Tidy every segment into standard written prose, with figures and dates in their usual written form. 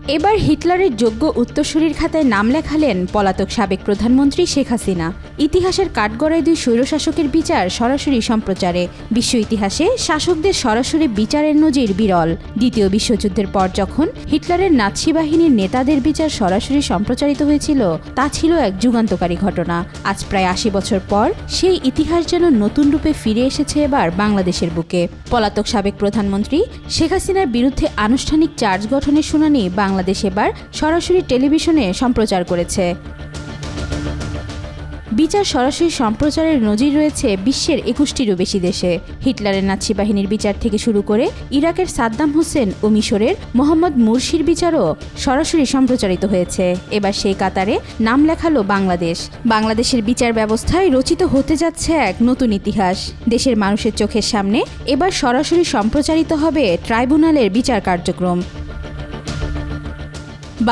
এবার হিটলারের যোগ্য উত্তরসূরির খাতায় নাম লেখালেন পলাতক সাবেক প্রধানমন্ত্রী শেখ হাসিনা। ইতিহাসের কাঠগড়ায় দুই স্বৈরশাসকের বিচার সরাসরি সম্প্রচারে। বিশ্ব ইতিহাসে শাসকদের সরাসরি বিচারের নজির বিরল। দ্বিতীয় বিশ্বযুদ্ধের পর যখন হিটলারের নাৎসি বাহিনীর নেতাদের বিচার সরাসরি সম্প্রচারিত হয়েছিল, তা ছিল এক যুগান্তকারী ঘটনা। আজ প্রায় ৮০ বছর পর সেই ইতিহাস যেন নতুন রূপে ফিরে এসেছে এবার বাংলাদেশের বুকে। পলাতক সাবেক প্রধানমন্ত্রী শেখ হাসিনার বিরুদ্ধে আনুষ্ঠানিক চার্জ গঠনের শুনানি বাংলাদেশ এবার সরাসরি টেলিভিশনে সম্প্রচার করেছে। বিচার সরাসরি সম্প্রচারের নজির রয়েছে বিশ্বের ২১টিরও বেশি দেশে। হিটলারের নাৎসি বাহিনীর বিচার থেকে শুরু করে ইরাকের সাদ্দাম হোসেন ও মিশরের মোহাম্মদ মুরসির বিচারও সরাসরি সম্প্রচারিত হয়েছে। এবার সেই কাতারে নাম লেখালো বাংলাদেশ। বাংলাদেশের বিচার ব্যবস্থায় রচিত হতে যাচ্ছে এক নতুন ইতিহাস। দেশের মানুষের চোখের সামনে এবার সরাসরি সম্প্রচারিত হবে ট্রাইব্যুনালের বিচার কার্যক্রম।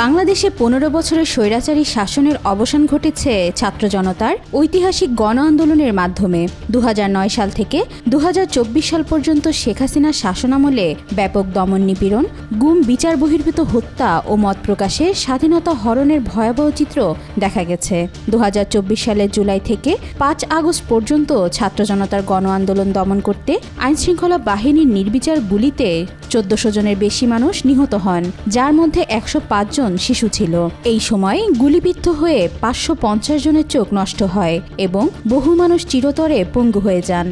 বাংলাদেশে ১৫ বছরের স্বৈরাচারী শাসনের অবসান ঘটেছে ছাত্র জনতার ঐতিহাসিক গণ আন্দোলনের মাধ্যমে। ২০০৯ সাল থেকে ২০২৪ সাল পর্যন্ত শেখ হাসিনার শাসনামলে ব্যাপক দমন নিপীড়ন, গুম, বিচার বহির্ভূত হত্যা ও মত প্রকাশে স্বাধীনতা হরণের ভয়াবহ চিত্র দেখা গেছে। ২০২৪ সালের জুলাই থেকে ৫ আগস্ট পর্যন্ত ছাত্র জনতার গণ আন্দোলন দমন করতে আইনশৃঙ্খলা বাহিনীর নির্বিচার গুলিতে ১৪০০ জনের বেশি মানুষ নিহত হন, যার মধ্যে ১০৫ জন শিশু ছিল। এই সময় গুলিবিদ্ধ হয়ে ৫৫০ জনের চোখ নষ্ট হয় এবং বহু মানুষ চিরতরে পঙ্গু হয়ে যান।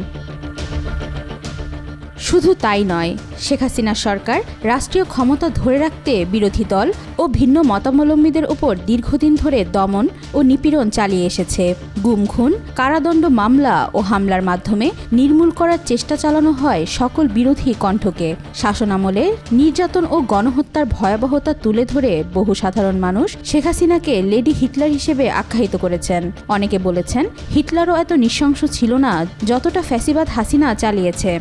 শুধু তাই নয়, শেখ হাসিনা সরকার রাষ্ট্রীয় ক্ষমতা ধরে রাখতে বিরোধী দল ও ভিন্ন মতাবলম্বীদের ওপর দীর্ঘদিন ধরে দমন ও নিপীড়ন চালিয়ে এসেছে। গুম, খুন, কারাদণ্ড, মামলা ও হামলার মাধ্যমে নির্মূল করার চেষ্টা চালানো হয় সকল বিরোধী কণ্ঠকে। শাসনামলে নির্যাতন ও গণহত্যার ভয়াবহতা তুলে ধরে বহু সাধারণ মানুষ শেখ হাসিনাকে লেডি হিটলার হিসেবে আখ্যায়িত করেছেন। অনেকে বলেছেন, হিটলারও এত নৃশংস ছিল না যতটা ফ্যাসিবাদ হাসিনা চালিয়েছে।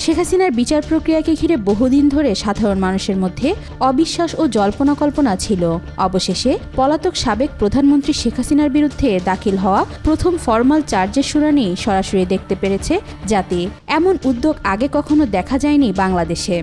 শেখ হাসিনার বিচার প্রক্রিয়াকে ঘিরে বহুদিন ধরে সাধারণ মানুষের মধ্যে অবিশ্বাস ও জল্পনা কল্পনা ছিল। অবশেষে পলাতক সাবেক প্রধানমন্ত্রী শেখ হাসিনার বিরুদ্ধে দাখিল হওয়া প্রথম ফরমাল চার্জের শুনানি সরাসরি দেখতে পেরেছে জাতি। এমন উদ্যোগ আগে কখনো দেখা যায়নি বাংলাদেশে।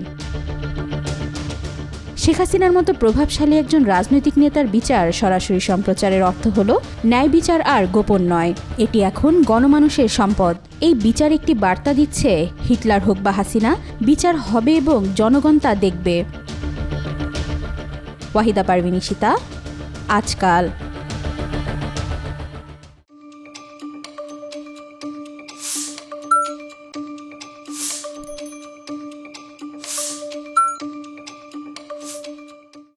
শেখ হাসিনার মতো প্রভাবশালী একজন রাজনৈতিক নেতার বিচার সরাসরি সম্প্রচারের অর্থ হল ন্যায় বিচার আর গোপন নয়, এটি এখন গণমানুষের সম্পদ। এই বিচার একটি বার্তা দিচ্ছে, হিটলার হোক বা হাসিনা, বিচার হবে এবং জনগণ তা দেখবে। ওয়াহিদা পারভিন, আজকাল।